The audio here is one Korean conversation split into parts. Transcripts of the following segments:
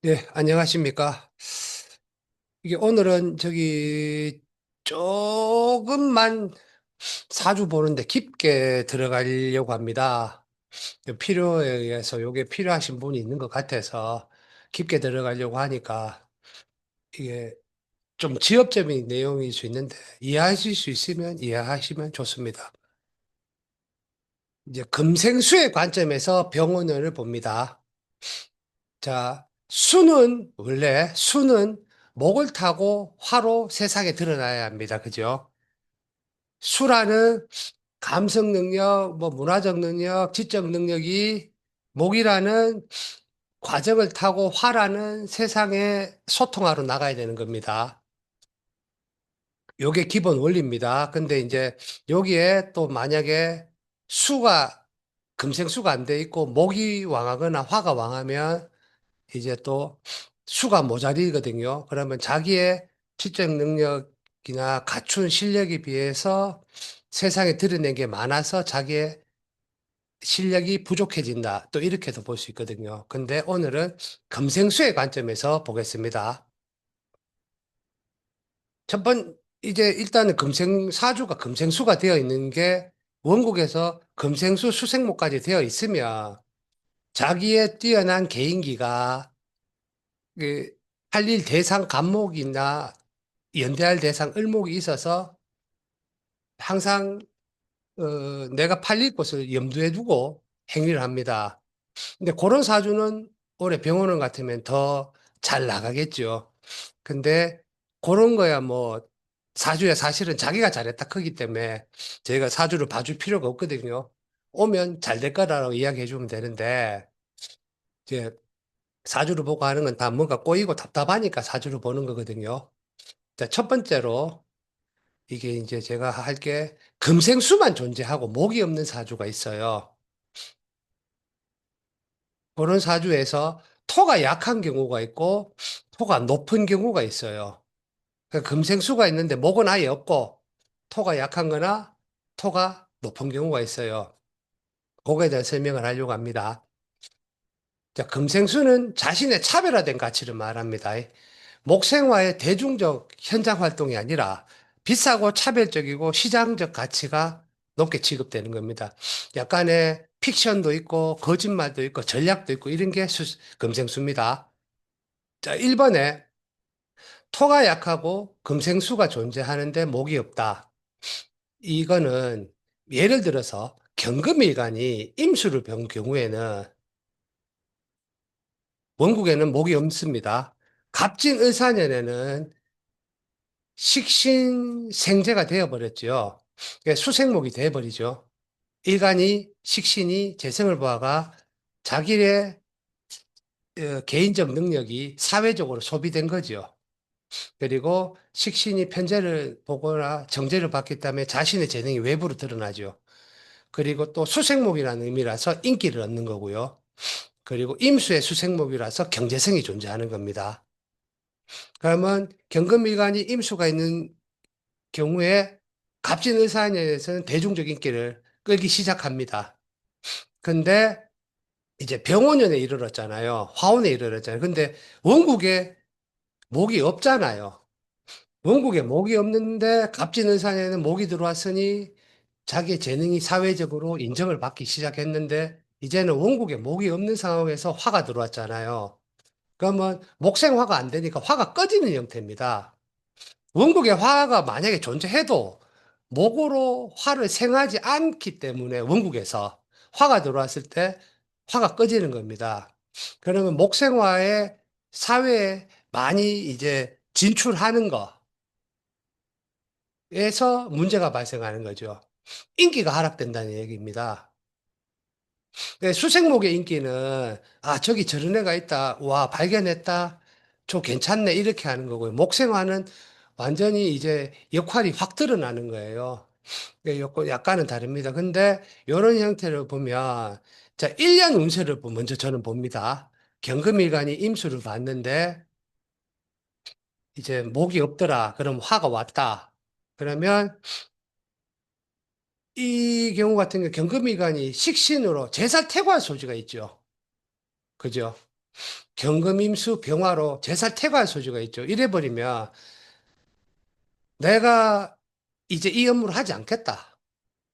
예, 안녕하십니까. 이게 오늘은 저기 조금만 사주 보는데 깊게 들어가려고 합니다. 필요에 의해서 요게 필요하신 분이 있는 것 같아서 깊게 들어가려고 하니까 이게 좀 지엽적인 내용일 수 있는데 이해하실 수 있으면 이해하시면 좋습니다. 이제 금생수의 관점에서 병원을 봅니다. 자, 수는 목을 타고 화로 세상에 드러나야 합니다. 그죠? 수라는 감성 능력, 뭐 문화적 능력, 지적 능력이 목이라는 과정을 타고 화라는 세상에 소통하러 나가야 되는 겁니다. 요게 기본 원리입니다. 근데 이제 여기에 또 만약에 수가 금생수가 안 돼 있고 목이 왕하거나 화가 왕하면 이제 또 수가 모자리거든요. 그러면 자기의 지적 능력이나 갖춘 실력에 비해서 세상에 드러낸 게 많아서 자기의 실력이 부족해진다. 또 이렇게도 볼 수 있거든요. 근데 오늘은 금생수의 관점에서 보겠습니다. 이제 일단은 사주가 금생수가 되어 있는 게 원국에서 금생수 수생목까지 되어 있으면 자기의 뛰어난 개인기가 그 할일 대상 간목이나 연대할 대상 을목이 있어서 항상 내가 팔릴 곳을 염두에 두고 행위를 합니다. 근데 그런 사주는 올해 병원원 같으면 더 잘 나가겠죠. 근데 그런 거야 뭐 사주야 사실은 자기가 잘했다 크기 때문에 저희가 사주를 봐줄 필요가 없거든요. 오면 잘 될 거라고 이야기해 주면 되는데 이제 사주를 보고 하는 건 다 뭔가 꼬이고 답답하니까 사주를 보는 거거든요. 자, 첫 번째로 이게 이제 제가 할 게 금생수만 존재하고 목이 없는 사주가 있어요. 그런 사주에서 토가 약한 경우가 있고 토가 높은 경우가 있어요. 그러니까 금생수가 있는데 목은 아예 없고 토가 약한 거나 토가 높은 경우가 있어요. 그거에 대한 설명을 하려고 합니다. 자, 금생수는 자신의 차별화된 가치를 말합니다. 목생화의 대중적 현장 활동이 아니라 비싸고 차별적이고 시장적 가치가 높게 취급되는 겁니다. 약간의 픽션도 있고 거짓말도 있고 전략도 있고 이런 게 금생수입니다. 자, 1번에 토가 약하고 금생수가 존재하는데 목이 없다. 이거는 예를 들어서 경금일간이 임수를 본 경우에는 원국에는 목이 없습니다. 갑진을사년에는 식신생재가 되어버렸죠. 그러니까 수생목이 되어버리죠. 일간이 식신이 재성을 보아가 자기의 개인적 능력이 사회적으로 소비된 거죠. 그리고 식신이 편재를 보거나 정제를 받기 때문에 자신의 재능이 외부로 드러나죠. 그리고 또 수생목이라는 의미라서 인기를 얻는 거고요. 그리고 임수의 수생목이라서 경제성이 존재하는 겁니다. 그러면 경금일간이 임수가 있는 경우에 갑진을사년에서는 대중적 인기를 끌기 시작합니다. 근데 이제 병원년에 이르렀잖아요. 화원에 이르렀잖아요. 근데 원국에 목이 없잖아요. 원국에 목이 없는데 갑진을사년에는 목이 들어왔으니 자기의 재능이 사회적으로 인정을 받기 시작했는데 이제는 원국에 목이 없는 상황에서 화가 들어왔잖아요. 그러면 목생화가 안 되니까 화가 꺼지는 형태입니다. 원국에 화가 만약에 존재해도 목으로 화를 생하지 않기 때문에 원국에서 화가 들어왔을 때 화가 꺼지는 겁니다. 그러면 목생화에 사회에 많이 이제 진출하는 거에서 문제가 발생하는 거죠. 인기가 하락된다는 얘기입니다. 수생목의 인기는 저기 저런 애가 있다. 와, 발견했다. 저 괜찮네. 이렇게 하는 거고요. 목생화는 완전히 이제 역할이 확 드러나는 거예요. 약간은 다릅니다. 근데 이런 형태를 보면 자, 1년 운세를 먼저 저는 봅니다. 경금일간이 임수를 봤는데 이제 목이 없더라. 그럼 화가 왔다. 그러면 이 경우 같은 경우 경금일간이 식신으로 제살태고할 소지가 있죠. 그죠? 경금임수 병화로 제살퇴과할 소지가 있죠. 이래버리면 내가 이제 이 업무를 하지 않겠다.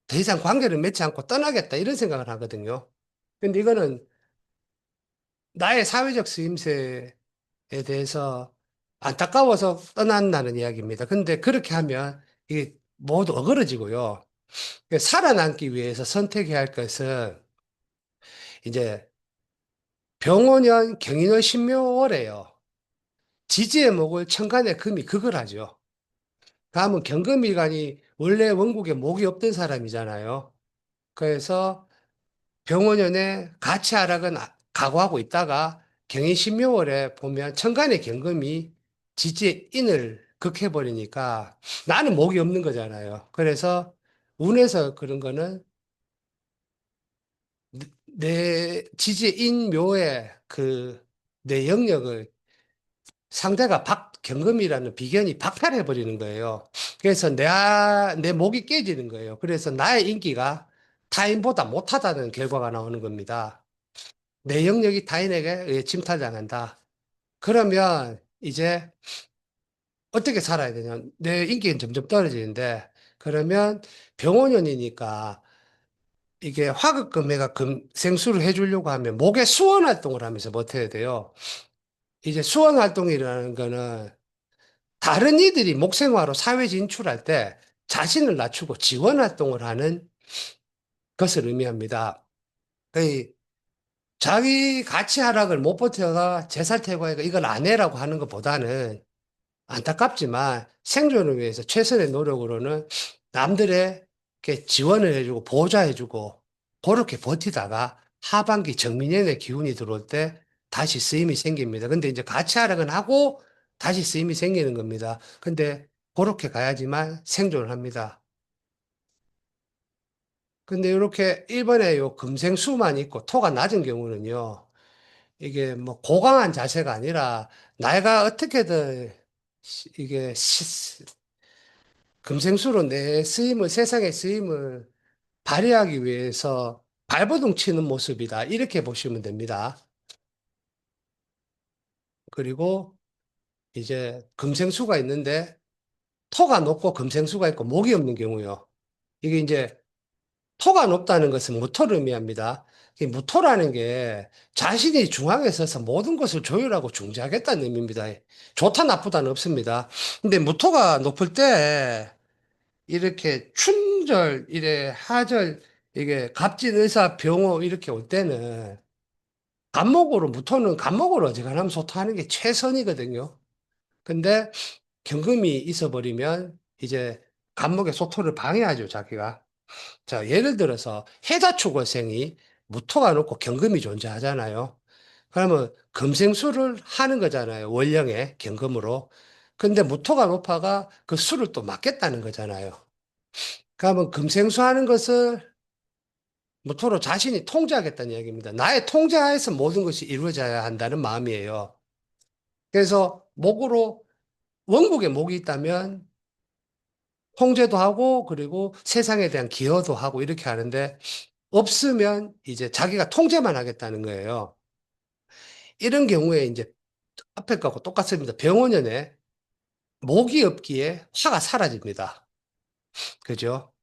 더 이상 관계를 맺지 않고 떠나겠다. 이런 생각을 하거든요. 근데 이거는 나의 사회적 쓰임새에 대해서 안타까워서 떠난다는 이야기입니다. 근데 그렇게 하면 이게 모두 어그러지고요. 살아남기 위해서 선택해야 할 것은 이제 병오년 경인월 신묘월에요. 지지의 목을 천간의 금이 극을 하죠. 다음은 경금일간이 원래 원국에 목이 없던 사람이잖아요. 그래서 병원연에 가치 하락은 각오하고 있다가 경인신묘월에 보면 천간의 경금이 지지의 인을 극해버리니까 나는 목이 없는 거잖아요. 그래서 운에서 그런 거는 내 지지의 인묘의 그 내 영역을 상대가 경금이라는 비견이 박탈해버리는 거예요. 그래서 내 목이 깨지는 거예요. 그래서 나의 인기가 타인보다 못하다는 결과가 나오는 겁니다. 내 영역이 타인에게 침탈당한다. 그러면 이제 어떻게 살아야 되냐? 내 인기는 점점 떨어지는데, 그러면 병원연이니까 이게 화극금해가 생수를 해주려고 하면 목에 수원 활동을 하면서 버텨야 돼요. 이제 수원 활동이라는 거는 다른 이들이 목생화로 사회 진출할 때 자신을 낮추고 지원 활동을 하는 것을 의미합니다. 그 자기 가치 하락을 못 버텨가 제살퇴거해가 이걸 안 해라고 하는 것보다는 안타깝지만 생존을 위해서 최선의 노력으로는 남들의 이렇게 지원을 해주고 보좌해주고 그렇게 버티다가 하반기 정민연의 기운이 들어올 때 다시 쓰임이 생깁니다. 근데 이제 가치 하락은 하고 다시 쓰임이 생기는 겁니다. 근데 그렇게 가야지만 생존을 합니다. 근데 이렇게 1번에 요 금생수만 있고 토가 낮은 경우는요. 이게 뭐 고강한 자세가 아니라 내가 어떻게든 이게 금생수로 내 쓰임을, 세상의 쓰임을 발휘하기 위해서 발버둥 치는 모습이다. 이렇게 보시면 됩니다. 그리고 이제 금생수가 있는데 토가 높고 금생수가 있고 목이 없는 경우요. 이게 이제 토가 높다는 것은 무토를 의미합니다. 이 무토라는 게 자신이 중앙에 서서 모든 것을 조율하고 중재하겠다는 의미입니다. 좋다 나쁘다는 없습니다. 근데 무토가 높을 때 이렇게 춘절, 이래 하절, 이게 갑진, 의사, 병호 이렇게 올 때는 간목으로, 무토는 간목으로 어지간하면 소토하는 게 최선이거든요. 근데 경금이 있어버리면 이제 간목의 소토를 방해하죠, 자기가. 자, 예를 들어서 해자축월생이 무토가 높고 경금이 존재하잖아요. 그러면 금생수를 하는 거잖아요. 월령에 경금으로. 근데 무토가 높아가 그 수를 또 막겠다는 거잖아요. 그러면 금생수 하는 것을 무토로 자신이 통제하겠다는 이야기입니다. 나의 통제하에서 모든 것이 이루어져야 한다는 마음이에요. 그래서 목으로 원국에 목이 있다면 통제도 하고 그리고 세상에 대한 기여도 하고 이렇게 하는데 없으면 이제 자기가 통제만 하겠다는 거예요. 이런 경우에 이제 앞에 거하고 똑같습니다. 병원연에 목이 없기에 화가 사라집니다. 그죠?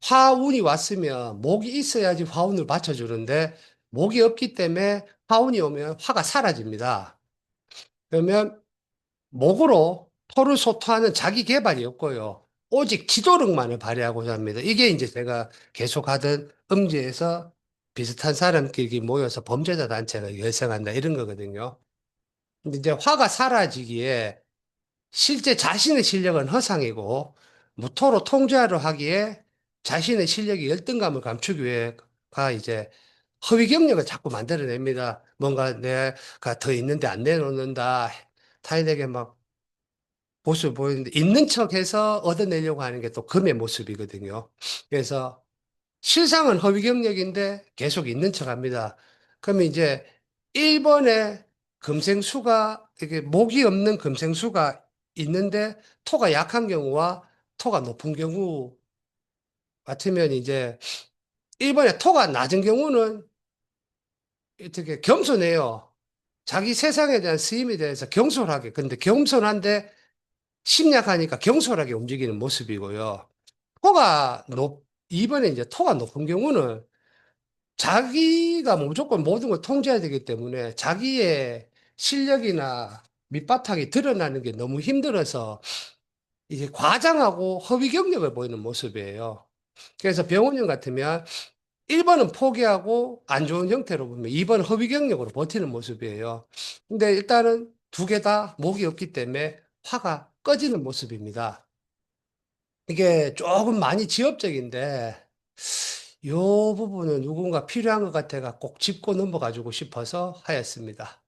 화운이 왔으면 목이 있어야지 화운을 받쳐주는데 목이 없기 때문에 화운이 오면 화가 사라집니다. 그러면 목으로 토를 소토하는 자기 개발이 없고요. 오직 지도력만을 발휘하고자 합니다. 이게 이제 제가 계속 하던 음지에서 비슷한 사람끼리 모여서 범죄자 단체가 열성한다 이런 거거든요. 근데 이제 화가 사라지기에 실제 자신의 실력은 허상이고 무토로 통제하려 하기에 자신의 실력이 열등감을 감추기 위해가 이제 허위 경력을 자꾸 만들어냅니다. 뭔가 내가 더 있는데 안 내놓는다. 타인에게 막 모습을 보이는데 있는 척해서 얻어내려고 하는 게 또 금의 모습이거든요. 그래서 실상은 허위 경력인데 계속 있는 척합니다. 그러면 이제 1번에 금생수가 이게 목이 없는 금생수가 있는데 토가 약한 경우와 토가 높은 경우 같으면 이제 1번에 토가 낮은 경우는 어떻게 겸손해요. 자기 세상에 대한 쓰임에 대해서 경솔하게, 근데 겸손한데 심약하니까 경솔하게 움직이는 모습이고요. 이번에 이제 토가 높은 경우는 자기가 무조건 모든 걸 통제해야 되기 때문에 자기의 실력이나 밑바탕이 드러나는 게 너무 힘들어서 이제 과장하고 허위 경력을 보이는 모습이에요. 그래서 병원형 같으면 1번은 포기하고 안 좋은 형태로 보면 2번 허위 경력으로 버티는 모습이에요. 근데 일단은 두 개 다 목이 없기 때문에 화가 꺼지는 모습입니다. 이게 조금 많이 지엽적인데 요 부분은 누군가 필요한 것 같아가 꼭 짚고 넘어가지고 싶어서 하였습니다.